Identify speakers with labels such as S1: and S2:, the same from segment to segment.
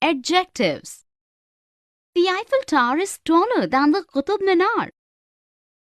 S1: Adjectives. The Eiffel Tower is taller than the Qutub Minar.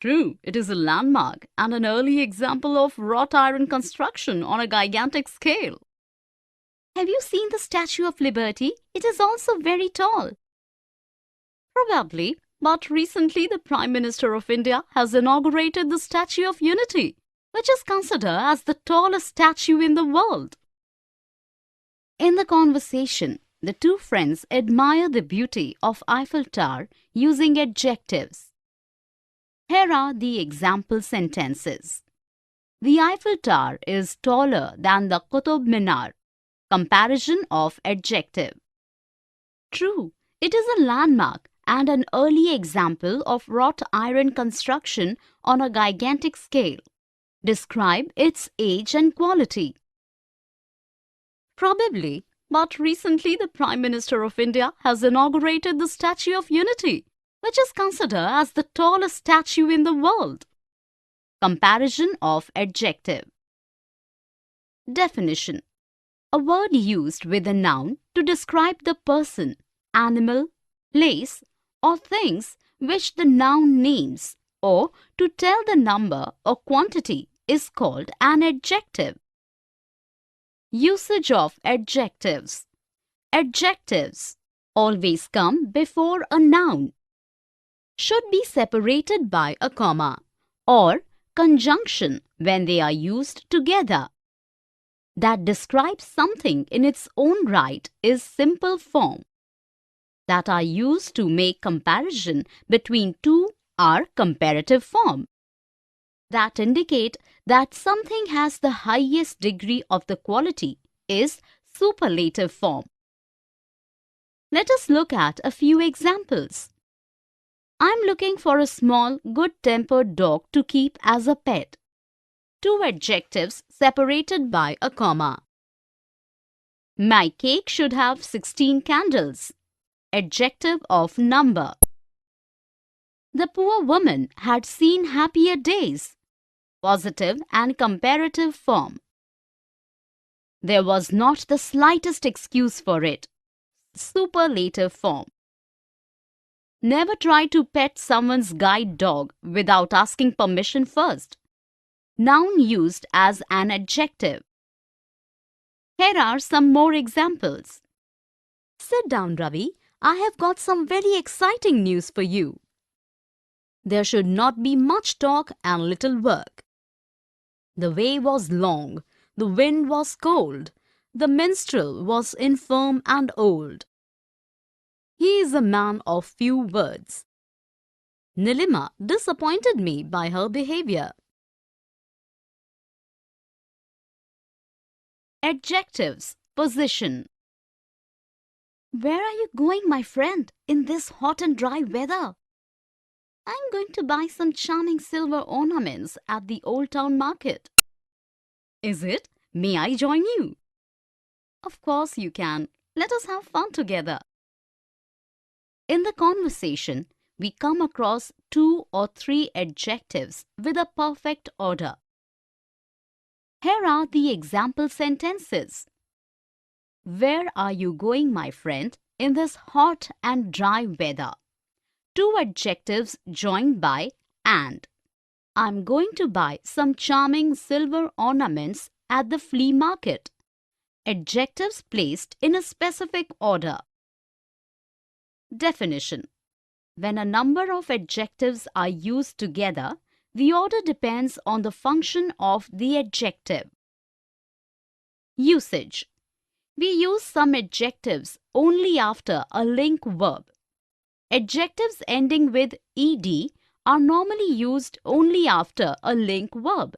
S1: True, it is a landmark and an early example of wrought iron construction on a gigantic scale. Have you seen the Statue of Liberty? It is also very tall. Probably, but recently the Prime Minister of India has inaugurated the Statue of Unity, which is considered as the tallest statue in the world. In the conversation, the two friends admire the beauty of Eiffel Tower using adjectives. Here are the example sentences. The Eiffel Tower is taller than the Qutub Minar. Comparison of adjective. True, it is a landmark and an early example of wrought iron construction on a gigantic scale. Describe its age and quality. Probably, but recently the Prime Minister of India has inaugurated the Statue of Unity, which is considered as the tallest statue in the world. Comparison of adjective. Definition. A word used with a noun to describe the person, animal, place, or things which the noun names, or to tell the number or quantity is called an adjective. Usage of adjectives. Adjectives always come before a noun, should be separated by a comma, or conjunction when they are used together. That describes something in its own right is simple form. That are used to make comparison between two are comparative form. That indicate that something has the highest degree of the quality is superlative form. Let us look at a few examples. I'm looking for a small, good-tempered dog to keep as a pet. Two adjectives separated by a comma. My cake should have 16 candles. Adjective of number. The poor woman had seen happier days. Positive and comparative form. There was not the slightest excuse for it. Superlative form. Never try to pet someone's guide dog without asking permission first. Noun used as an adjective. Here are some more examples. Sit down, Ravi. I have got some very exciting news for you. There should not be much talk and little work. The way was long, the wind was cold, the minstrel was infirm and old. He is a man of few words. Nilima disappointed me by her behavior. Adjectives. Position. Where are you going, my friend, in this hot and dry weather? I'm going to buy some charming silver ornaments at the Old Town Market. Is it? May I join you? Of course you can. Let us have fun together. In the conversation, we come across 2 or 3 adjectives with a perfect order. Here are the example sentences. Where are you going, my friend, in this hot and dry weather? 2 adjectives joined by and. I'm going to buy some charming silver ornaments at the flea market. Adjectives placed in a specific order. Definition. When a number of adjectives are used together, the order depends on the function of the adjective. Usage. We use some adjectives only after a link verb. Adjectives ending with ed are normally used only after a link verb.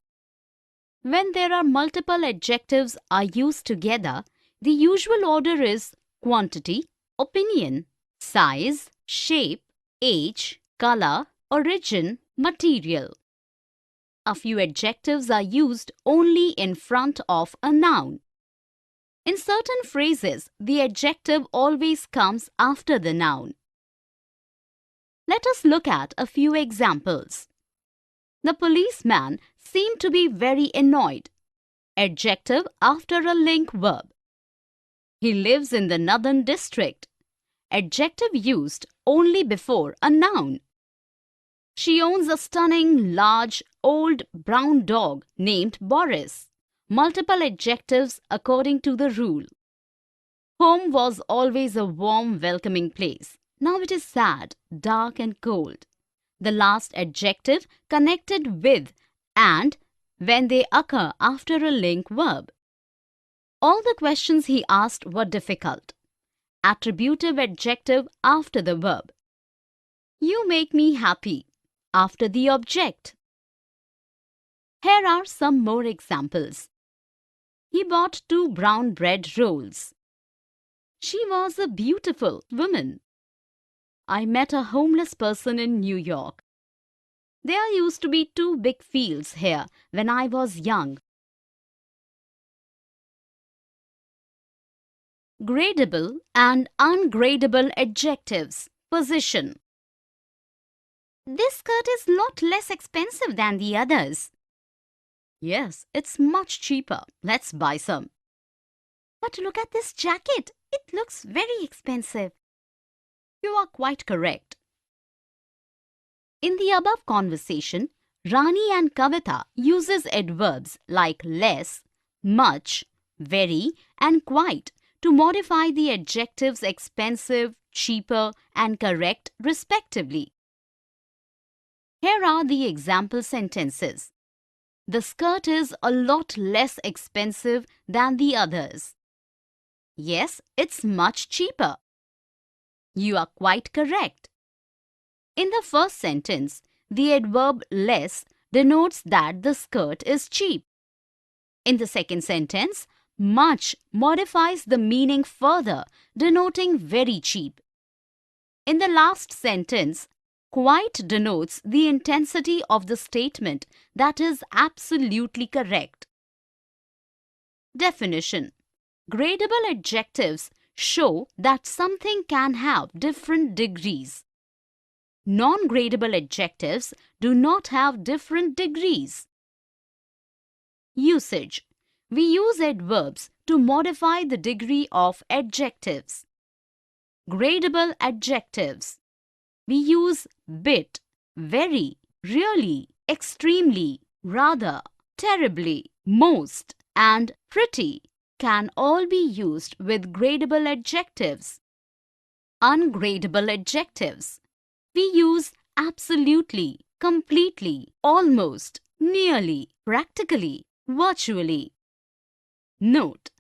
S1: When there are multiple adjectives are used together, the usual order is quantity, opinion, size, shape, age, color, origin, material. A few adjectives are used only in front of a noun. In certain phrases, the adjective always comes after the noun. Let us look at a few examples. The policeman seemed to be very annoyed. Adjective after a link verb. He lives in the northern district. Adjective used only before a noun. She owns a stunning, large, old brown dog named Boris. Multiple adjectives according to the rule. Home was always a warm, welcoming place. Now it is sad, dark and cold. The last adjective connected with and when they occur after a link verb. All the questions he asked were difficult. Attributive adjective after the verb. You make me happy after the object. Here are some more examples. He bought 2 brown bread rolls. She was a beautiful woman. I met a homeless person in New York. There used to be 2 big fields here when I was young. Gradable and ungradable adjectives. Position. This skirt is lot less expensive than the others. Yes, it's much cheaper. Let's buy some. But look at this jacket. It looks very expensive. You are quite correct. In the above conversation, Rani and Kavita uses adverbs like less, much, very and quite to modify the adjectives expensive, cheaper and correct respectively. Here are the example sentences. The skirt is a lot less expensive than the others. Yes, it's much cheaper. You are quite correct. In the first sentence, the adverb less denotes that the skirt is cheap. In the second sentence, much modifies the meaning further, denoting very cheap. In the last sentence, quite denotes the intensity of the statement that is absolutely correct. Definition. Gradable adjectives show that something can have different degrees. Non-gradable adjectives do not have different degrees. Usage. We use adverbs to modify the degree of adjectives. Gradable adjectives. We use bit, very, really, extremely, rather, terribly, most, and pretty can all be used with gradable adjectives. Ungradable adjectives. We use absolutely, completely, almost, nearly, practically, virtually. Note: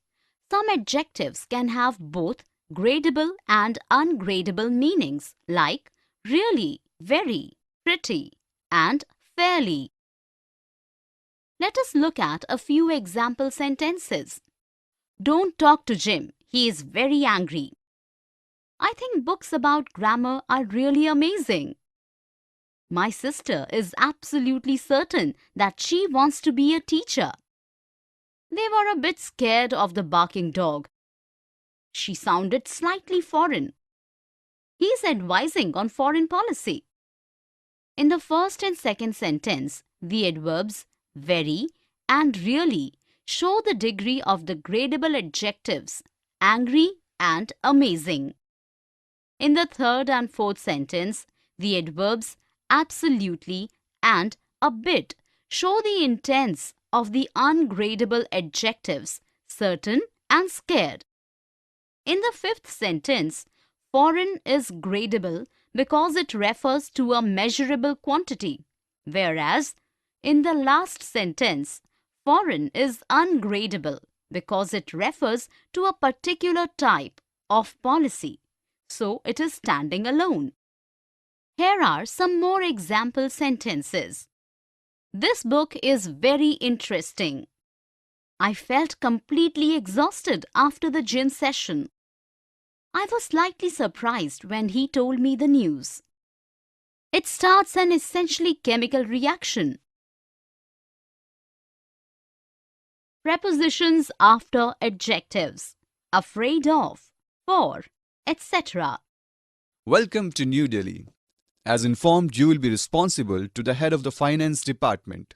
S1: some adjectives can have both gradable and ungradable meanings like really, very, pretty, and fairly. Let us look at a few example sentences. Don't talk to Jim. He is very angry. I think books about grammar are really amazing. My sister is absolutely certain that she wants to be a teacher. They were a bit scared of the barking dog. She sounded slightly foreign. He's advising on foreign policy. In the first and second sentence, the adverbs very and really show the degree of the gradable adjectives angry and amazing. In the third and fourth sentence, the adverbs absolutely and a bit show the intense of the ungradable adjectives certain and scared. In the fifth sentence, foreign is gradable because it refers to a measurable quantity, whereas in the last sentence, foreign is ungradable because it refers to a particular type of policy, so it is standing alone. Here are some more example sentences. This book is very interesting. I felt completely exhausted after the gym session. I was slightly surprised when he told me the news. It starts an essentially chemical reaction. Prepositions after adjectives. Afraid of, for, etc.
S2: Welcome to New Delhi. As informed, you will be responsible to the head of the finance department.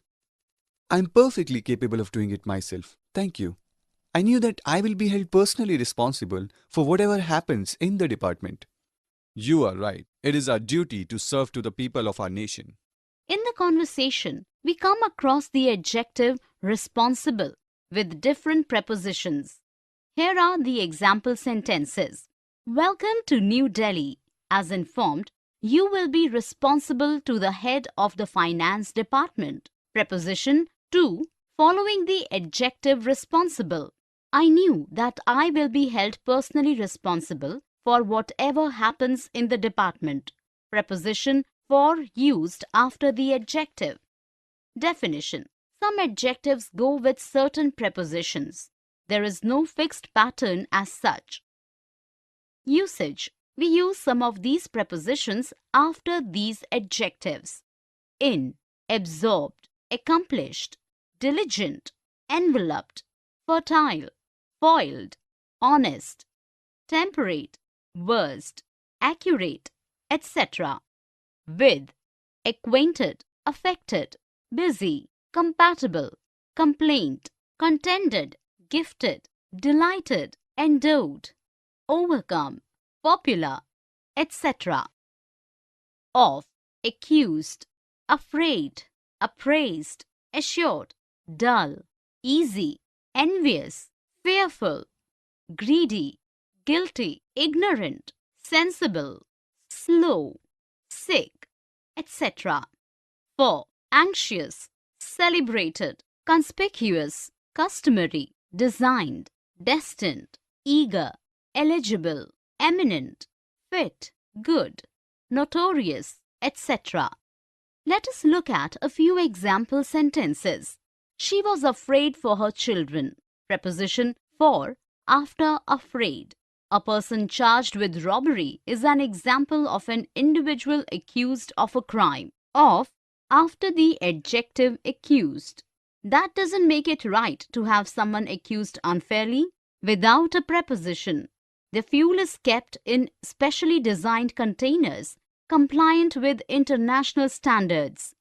S2: I'm perfectly capable of doing it myself. Thank you. I knew that I will be held personally responsible for whatever happens in the department. You are right. It is our duty to serve to the people of our nation.
S1: In the conversation, we come across the adjective responsible with different prepositions. Here are the example sentences. Welcome to New Delhi. As informed, you will be responsible to the head of the finance department. Preposition to, following the adjective responsible. I knew that I will be held personally responsible for whatever happens in the department. Preposition for used after the adjective. Definition. Some adjectives go with certain prepositions. There is no fixed pattern as such. Usage. We use some of these prepositions after these adjectives. In, absorbed, accomplished, diligent, enveloped, fertile, foiled, honest, temperate, versed, accurate, etc. With, acquainted, affected, busy, compatible, complaint, contended, gifted, delighted, endowed, overcome, popular, etc. Of, accused, afraid, appraised, assured, dull, easy, envious, fearful, greedy, guilty, ignorant, sensible, slow, sick, etc. For, anxious, celebrated, conspicuous, customary, designed, destined, eager, eligible, eminent, fit, good, notorious, etc. Let us look at a few example sentences. She was afraid for her children. Preposition for, after afraid. A person charged with robbery is an example of an individual accused of a crime. Of, after the adjective accused. That doesn't make it right to have someone accused unfairly. Without a preposition, the fuel is kept in specially designed containers compliant with international standards.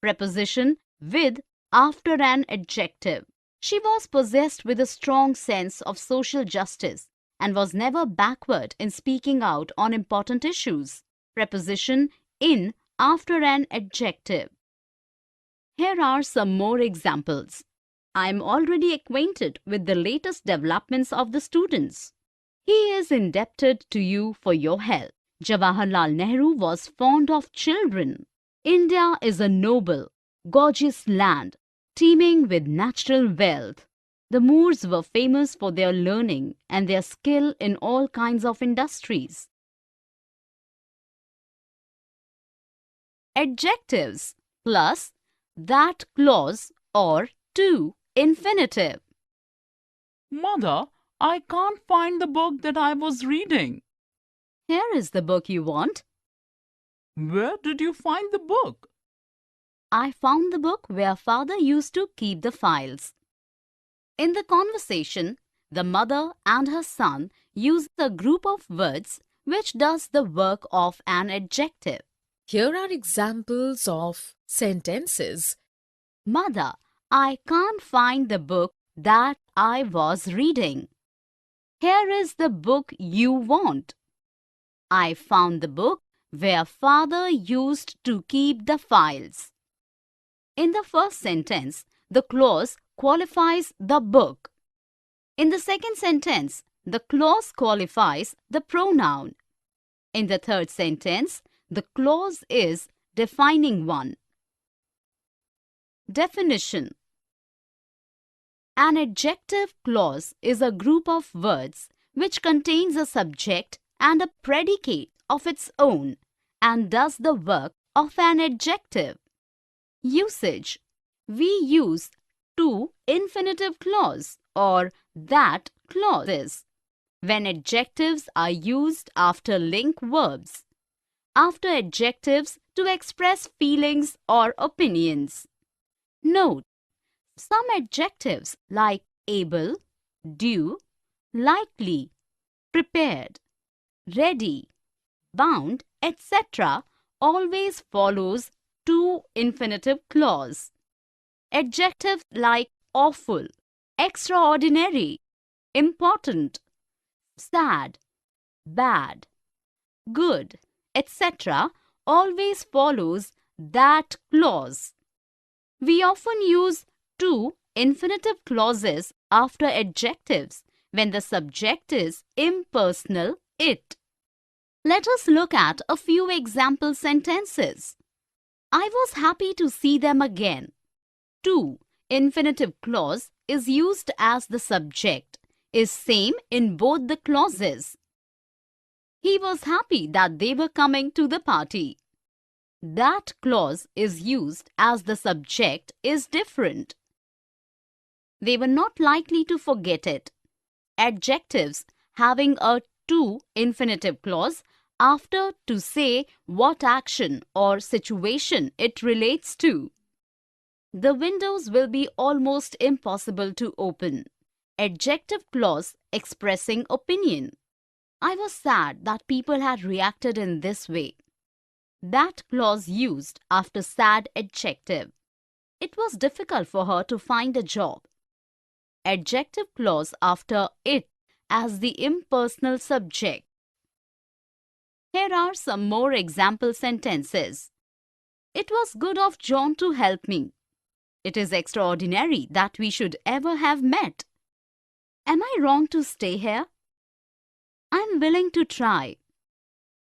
S1: Preposition with after an adjective. She was possessed with a strong sense of social justice and was never backward in speaking out on important issues. Preposition in after an adjective. Here are some more examples. I am already acquainted with the latest developments of the students. He is indebted to you for your help. Jawaharlal Nehru was fond of children. India is a noble, gorgeous land, teeming with natural wealth. The Moors were famous for their learning and their skill in all kinds of industries. Adjectives plus that clause or to infinitive.
S3: Mother, I can't find the book that I was reading.
S1: Here is the book you want.
S3: Where did you find the book?
S1: I found the book where father used to keep the files. In the conversation, the mother and her son use a group of words which does the work of an adjective.
S4: Here are examples of sentences.
S1: Mother, I can't find the book that I was reading. Here is the book you want. I found the book where father used to keep the files. In the first sentence, the clause qualifies the book. In the second sentence, the clause qualifies the pronoun. In the third sentence, the clause is defining one. Definition. An adjective clause is a group of words which contains a subject and a predicate of its own and does the work of an adjective. Usage. We use to infinitive clause or that clauses when adjectives are used after link verbs, after adjectives to express feelings or opinions. Note, some adjectives like able, due, likely, prepared, ready, bound, etc. always follows to infinitive clause. Adjectives like awful, extraordinary, important, sad, bad, good, etc. always follows that clause. We often use to infinitive clauses after adjectives when the subject is impersonal it. Let us look at a few example sentences. I was happy to see them again. To infinitive clause is used as the subject, is same in both the clauses. He was happy that they were coming to the party. That clause is used as the subject is different. They were not likely to forget it. Adjectives having a to infinitive clause after to say what action or situation it relates to. The windows will be almost impossible to open. Adjective clause expressing opinion. I was sad that people had reacted in this way. That clause used after sad adjective. It was difficult for her to find a job. Adjective clause after it as the impersonal subject. Here are some more example sentences. It was good of John to help me. It is extraordinary that we should ever have met. Am I wrong to stay here? I am willing to try.